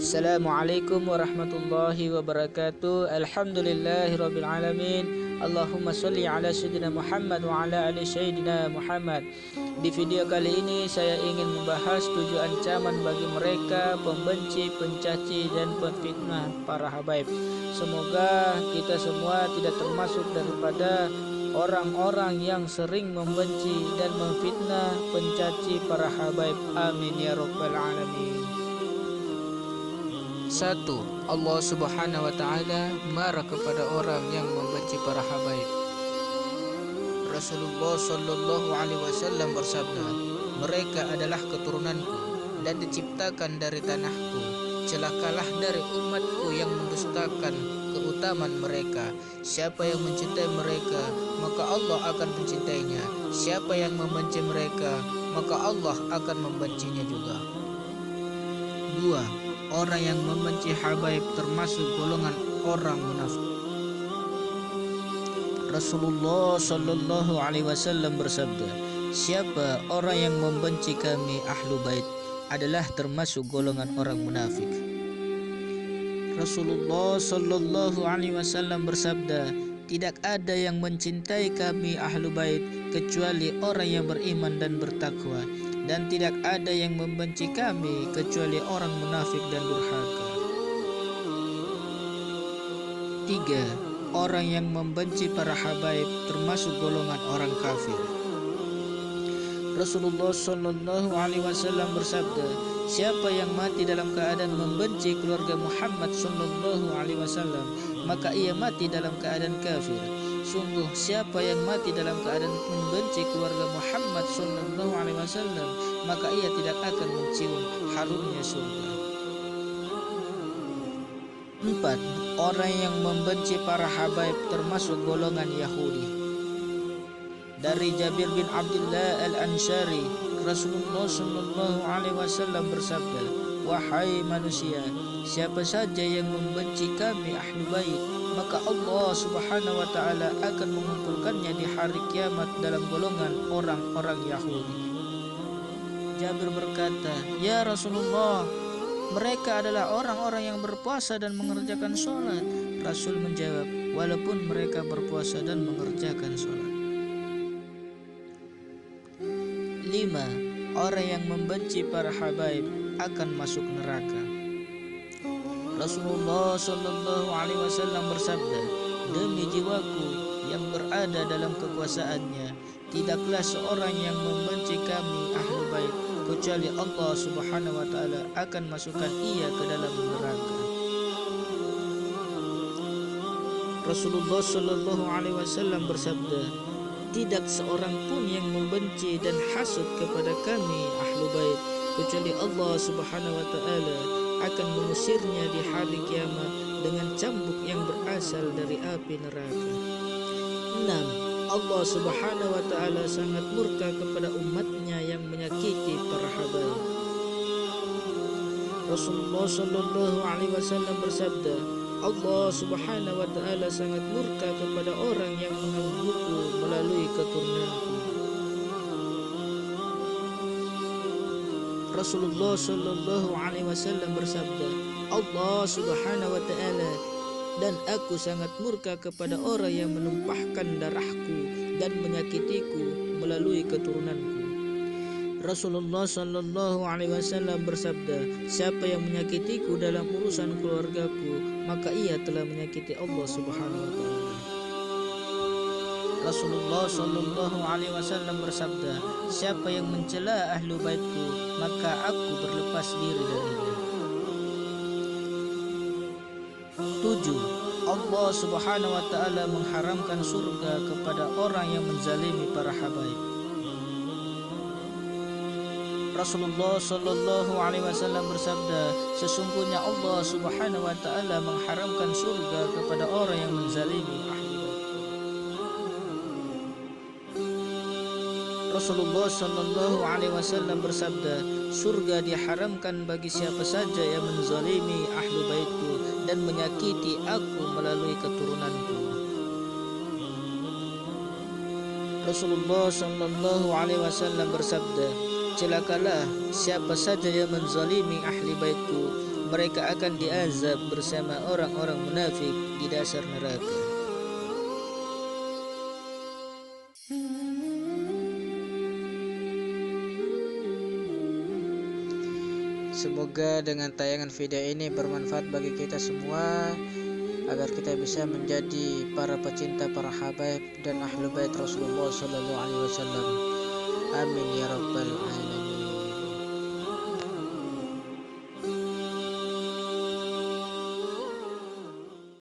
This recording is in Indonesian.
Assalamualaikum warahmatullahi wabarakatuh. Alhamdulillahirabbil alamin. Allahumma sholli ala sayyidina Muhammad wa ala ali sayyidina Muhammad. Di video kali ini saya ingin membahas 7 ancaman bagi mereka pembenci, pencaci dan pemfitnah para habaib. Semoga kita semua tidak termasuk daripada orang-orang yang sering membenci dan memfitnah, pencaci para habaib. Amin ya rabbal alamin. 1. Allah subhanahu wa ta'ala marah kepada orang yang membenci para habaib. Rasulullah sallallahu alaihi wasallam bersabda, mereka adalah keturunanku dan diciptakan dari tanahku. Celakalah dari umatku yang mendustakan keutamaan mereka. Siapa yang mencintai mereka, maka Allah akan mencintainya. Siapa yang membenci mereka, maka Allah akan membencinya juga. 2. Orang yang membenci habaib termasuk golongan orang munafik. Rasulullah sallallahu alaihi wasallam bersabda, siapa orang yang membenci kami ahlu bait adalah termasuk golongan orang munafik. Rasulullah sallallahu alaihi wasallam bersabda, tidak ada yang mencintai kami ahlu bait kecuali orang yang beriman dan bertakwa, dan tidak ada yang membenci kami kecuali orang munafik dan durhaka. 3. Orang yang membenci para habaib termasuk golongan orang kafir. Rasulullah sallallahu alaihi wasallam bersabda, siapa yang mati dalam keadaan membenci keluarga Muhammad sallallahu alaihi wasallam, maka ia mati dalam keadaan kafir. Sungguh siapa yang mati dalam keadaan membenci keluarga Muhammad sallallahu alaihi wasallam, maka ia tidak akan mencium harumnya surga. 4. Orang yang membenci para habaib termasuk golongan Yahudi. Dari Jabir bin Abdullah al-Ansari, Rasulullah sallallahu alaihi wasallam bersabda, wahai manusia, siapa saja yang membenci kami ahlu bait, maka Allah subhanahu wa ta'ala akan mengumpulkannya di hari kiamat dalam golongan orang-orang Yahudi. Jabir berkata, ya Rasulullah, mereka adalah orang-orang yang berpuasa dan mengerjakan sholat. Rasul menjawab, walaupun mereka berpuasa dan mengerjakan sholat. 5. Orang yang membenci para habaib akan masuk neraka. Rasulullah sallallahu alaihi wasallam bersabda, demi jiwaku yang berada dalam kekuasaannya, tidaklah seorang yang membenci kami ahlu bait kecuali Allah subhanahu wa ta'ala akan masukkan ia ke dalam neraka. Rasulullah sallallahu alaihi wasallam bersabda, tidak seorang pun yang membenci dan hasud kepada kami ahlu bait kecuali Allah subhanahu wa ta'ala akan mengusirnya di hari kiamat dengan cambuk yang berasal dari api neraka. 6. Allah subhanahu wa ta'ala sangat murka kepada umatnya yang menyakiti para habaib. Rasulullah sallallahu alaihi wasallam bersabda, Allah subhanahu wa ta'ala sangat murka kepada orang yang menggangguku melalui keturunanku. Rasulullah sallallahu alaihi wasallam bersabda, Allah subhanahu wa ta'ala dan aku sangat murka kepada orang yang menumpahkan darahku dan menyakitiku melalui keturunanku. Rasulullah sallallahu alaihi wasallam bersabda, siapa yang menyakitiku dalam urusan keluargaku, maka ia telah menyakiti Allah subhanahu wa ta'ala. Rasulullah sallallahu alaihi wasallam bersabda, siapa yang mencela ahlu baitku, maka aku berlepas diri darinya. 7. Allah subhanahu wa ta'ala mengharamkan surga kepada orang yang menzalimi para habaib. Rasulullah sallallahu alaihi wasallam bersabda, sesungguhnya Allah subhanahu wa ta'ala mengharamkan surga kepada orang yang menzalimi ahli bait. Rasulullah sallallahu alaihi wasallam bersabda, surga diharamkan bagi siapa saja yang menzalimi ahli baitku dan menyakiti aku melalui keturunanku. Rasulullah sallallahu alaihi wasallam bersabda, celakalah siapa saja yang menzalimi ahli baitku, mereka akan diazab bersama orang-orang munafik di dasar neraka. Semoga dengan tayangan video ini bermanfaat bagi kita semua, agar kita bisa menjadi para pecinta para habaib dan ahlu bait Rasulullah sallallahu alaihi wasallam. Amin ya rabbal alamin.